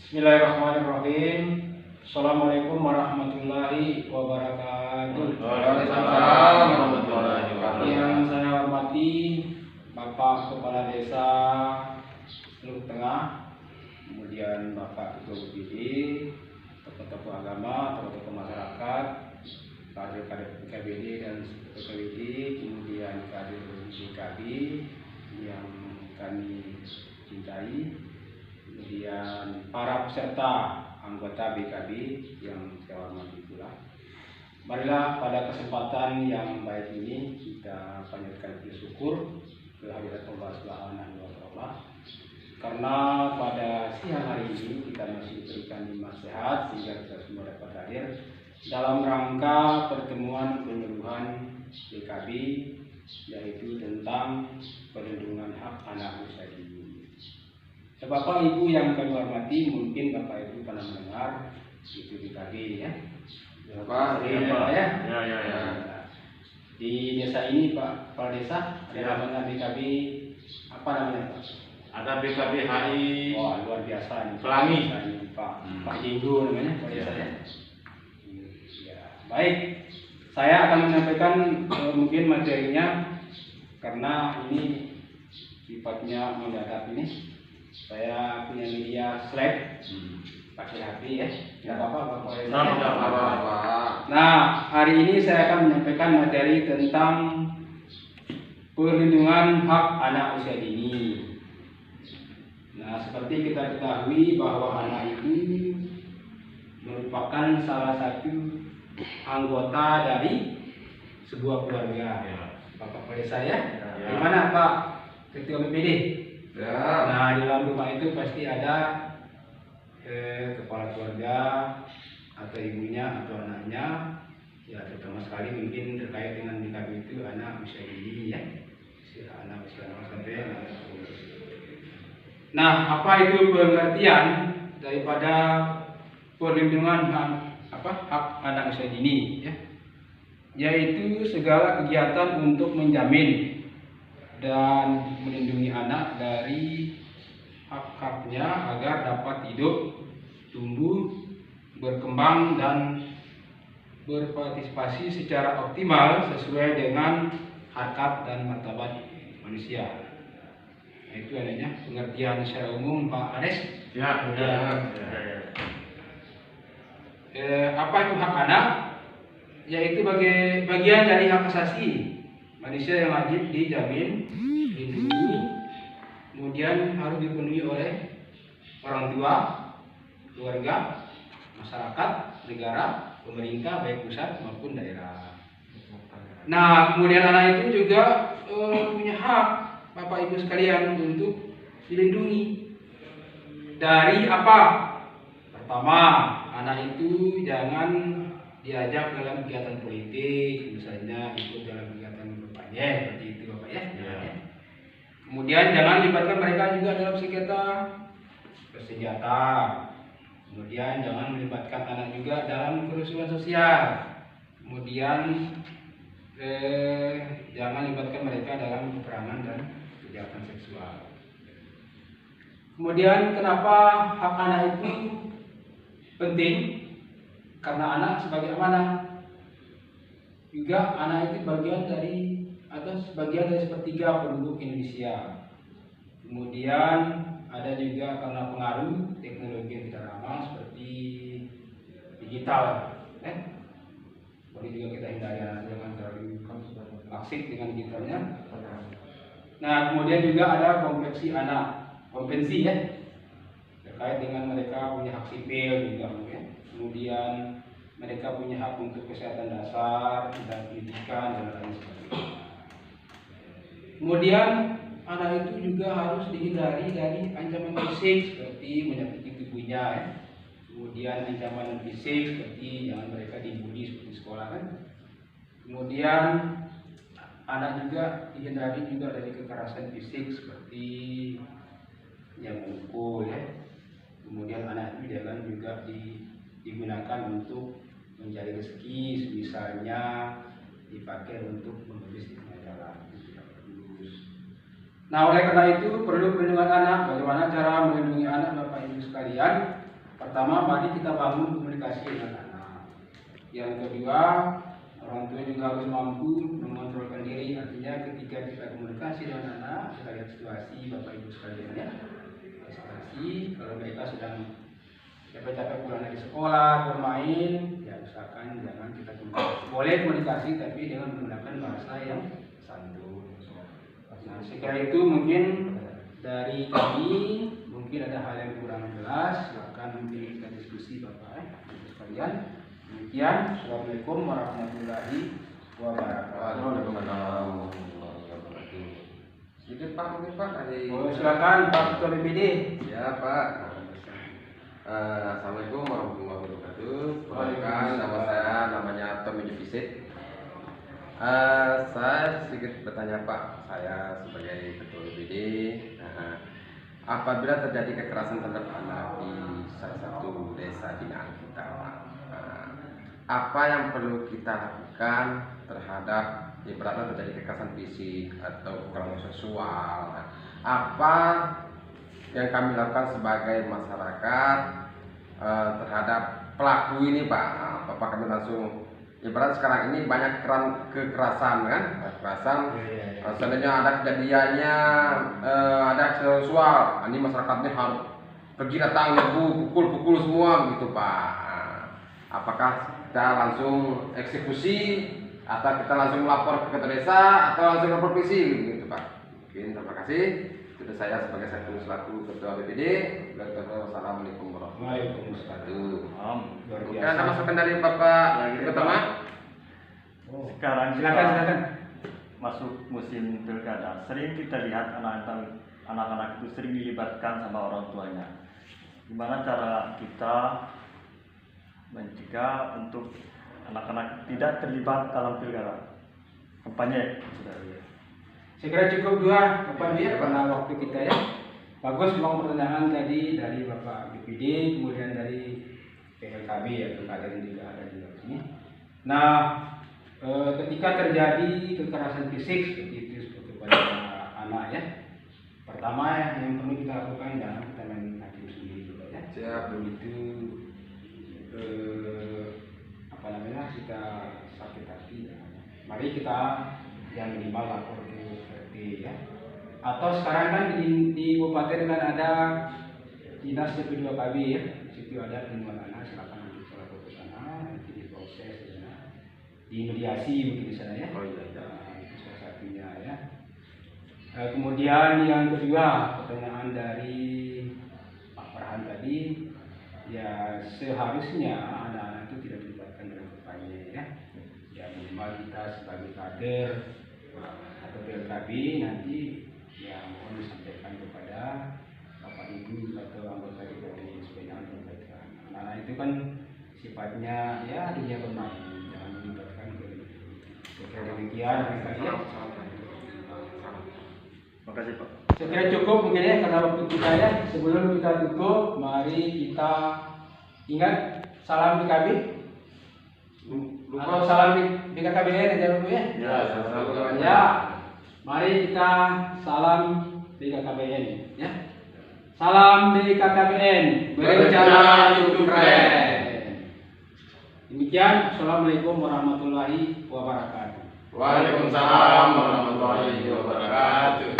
Bismillahirrahmanirrahim. Assalamualaikum warahmatullahi wabarakatuh. Waalaikumsalam warahmatullahi wabarakatuh. Yang saya hormati Bapak Kepala Desa Teluk Tengah, kemudian Bapak Ketua UPD, tokoh-tokoh agama, tokoh-tokoh masyarakat, kader-kader PKBD dan PKBD, kemudian kader BKB yang kami cintai, kemudian para peserta anggota BKB yang saya hormati pula. Marilah pada kesempatan yang baik ini kita panjatkan bersyukur kehadirat Allah Subhanahu wa Ta'ala, karena pada siang hari ini kita masih diberikan nikmat sehat sehingga kita semua dapat hadir dalam rangka pertemuan penyuluhan BKB, yaitu tentang perlindungan hak anak usia dini. Bapak Ibu yang kami hormati, mungkin Bapak Ibu pernah mendengar itu BKB ya. Pak, Ya. ya. Di desa ini Pak Kepala Desa ada Ya. namanya BKB, apa namanya Pak? Ada BKB HI. Wah, luar biasa nih. Pelangi. Ini Pak Jinggo namanya Pak Desa ya. Ya. Baik, saya akan menyampaikan mungkin materinya karena ini sifatnya mendadak ini. Saya punya media slide pakai HP ya. Tidak apa-apa Bapak. Tidak apa-apa. Nah, hari ini saya akan menyampaikan materi tentang perlindungan hak anak usia dini. Nah, seperti kita ketahui bahwa anak itu merupakan salah satu anggota dari sebuah keluarga. Ya. Bapak Kepala Desa ya. Ya. Gimana Pak Ketua BPD? Ya. Nah, di dalam rumah itu pasti ada kepala keluarga atau ibunya atau anaknya, ya terutama sekali mungkin terkait dengan BKB itu anak usia dini ya, anak usia 0 sampai 10. Nah, apa itu pengertian daripada perlindungan hak anak usia dini ya? Yaitu segala kegiatan untuk menjamin dan melindungi anak dari hak-haknya agar dapat hidup, tumbuh, berkembang dan berpartisipasi secara optimal sesuai dengan harkat dan martabat manusia. Nah, itu adanya pengertian secara umum Pak Ades. Ya. Apa itu hak anak? Yaitu bagian dari hak asasi manusia yang wajib dijamin, dilindungi, kemudian harus dipenuhi oleh orang tua, keluarga, masyarakat, negara, pemerintah baik pusat maupun daerah. Nah, kemudian anak itu juga punya hak Bapak Ibu sekalian untuk dilindungi dari apa? Pertama, anak itu jangan diajak dalam kegiatan politik, misalnya ikut dalam kegiatan kampanye seperti itu Bapak ya. Kemudian jangan libatkan mereka juga dalam sengketa bersenjata. Kemudian jangan melibatkan anak juga dalam kerusuhan sosial. Kemudian jangan libatkan mereka dalam peperangan dan kejahatan seksual. Kemudian kenapa hak anak itu penting? Karena anak sebagai amanah. Juga anak itu bagian dari atau sebagian dari sepertiga penduduk Indonesia. Kemudian ada juga karena pengaruh teknologi yang tidak ramah seperti digital. Boleh juga kita hindari anak jangan terlalu asik dengan digitalnya. Nah, kemudian juga ada kompetensi ya, terkait dengan mereka punya hak sipil juga ya. Kemudian mereka punya hak untuk kesehatan dasar dan pendidikan dan lain sebagainya. Kemudian anak itu juga harus dihindari dari ancaman fisik seperti menyakiti tubuhnya ya. Kemudian ancaman fisik seperti jangan mereka dibully seperti sekolah kan. Kemudian anak juga dihindari juga dari kekerasan fisik seperti yang memukul ya. Kemudian anak itu jangan juga digunakan untuk mencari rezeki, misalnya dipakai untuk menulis di tengah jalan. Nah, oleh karena itu perlu perlindungan anak. Bagaimana cara melindungi anak Bapak Ibu sekalian? Pertama, mari kita bangun komunikasi dengan anak. Yang kedua, orang tua juga harus mampu mengontrolkan diri. Artinya ketika kita komunikasi dengan anak, kita lihat situasi Bapak Ibu sekalian ya. Situasi kalau mereka sedang capek-capek pulang dari sekolah, bermain, ya usahakan jangan kita komunikasi. Boleh komunikasi tapi dengan menggunakan bahasa yang santun. Nah, sekira itu mungkin dari kami, mungkin ada hal yang kurang jelas, silakan mungkin kita diskusi Bapak Ibu sekalian. Demikian, Assalamualaikum warahmatullahi wabarakatuh. Waalaikumsalam warahmatullahi wabarakatuh. Sedikit Pak, mungkin Pak dari. Oh, silakan Pak Ketua BPD. Ya Pak. Assalamualaikum warahmatullahi wabarakatuh. Perkenalkan, nama saya namanya Tommy Jupisit. Saya sedikit bertanya Pak, saya sebagai Ketua BPD, apabila terjadi kekerasan terhadap anak di salah satu desa binaan kita Pak, apa yang perlu kita lakukan terhadap ibaratnya terjadi kekerasan fisik atau kekerasan seksual? Apa yang kami lakukan sebagai masyarakat terhadap pelaku ini Pak? Apa kami langsung ibarat sekarang ini banyak kekerasan kan? Kekerasan, seandainya ada kejadiannya ada seksual, ini masyarakatnya harus pergi datang pukul semua gitu Pak. Apakah kita langsung eksekusi atau kita langsung melapor ke ketua desa atau langsung lapor polisi gitu Pak? Mungkin terima kasih. Itu saya sebagai selaku ketua BPD. Wassalamualaikum warahmatullahi wabarakatuh. Mungkin ada masukan dari Bapak Pertama. Sekarang Silakan. masuk musim pilkada, sering kita lihat anak-anak itu sering dilibatkan sama orang tuanya. Gimana cara kita mencegah untuk anak-anak tidak terlibat dalam pilkada kampanye? Saya kira cukup dua Bapak ya, karena waktu kita ya. Bagus memang pertanyaan tadi dari Bapak BPD, kemudian dari PLKB ya, kader juga ada di sini. Nah, ketika terjadi kekerasan fisik seperti itu pada anak ya, pertama yang perlu kita lakukan jangan kita main hakim sendiri juga ya. Sebelum itu kita sakit hati ya. Mari kita yang minimal lapor ke RT ya. Atau sekarang kan di Kabupaten kan ada dinas P2KB ya. Di situ ada perlindungan anak, silakan nanti kita lapor ke sana, nanti diproses di sana. Dimediasi mungkin di sana ya. Oh iya. Itu salah satunya ya. Kemudian yang kedua, pertanyaan dari Pak Farhan tadi, ya seharusnya anak-anak itu tidak dilibatkan dalam kampanye ya. Ya minimal kita sebagai kader atau PLKB nanti ya mohon disampaikan kepada Bapak Ibu atau anggota DPRD supaya jangan melibatkan. Anak-anak itu kan sifatnya ya dunia bermain, jangan melibatkan ke itu. Sekira demikian kali ya. Terima kasih Pak. Saya kira cukup mungkin ya karena waktu kita ya. Sebelum kita tutup, mari kita ingat salam PKB. Atau salam BKKB ya dulu ya. Ya, Ya. Mari kita salam BKKBN ya. Salam BKKBN, berencana untuk keren. Demikian, Assalamualaikum warahmatullahi wabarakatuh. Waalaikumsalam warahmatullahi wabarakatuh.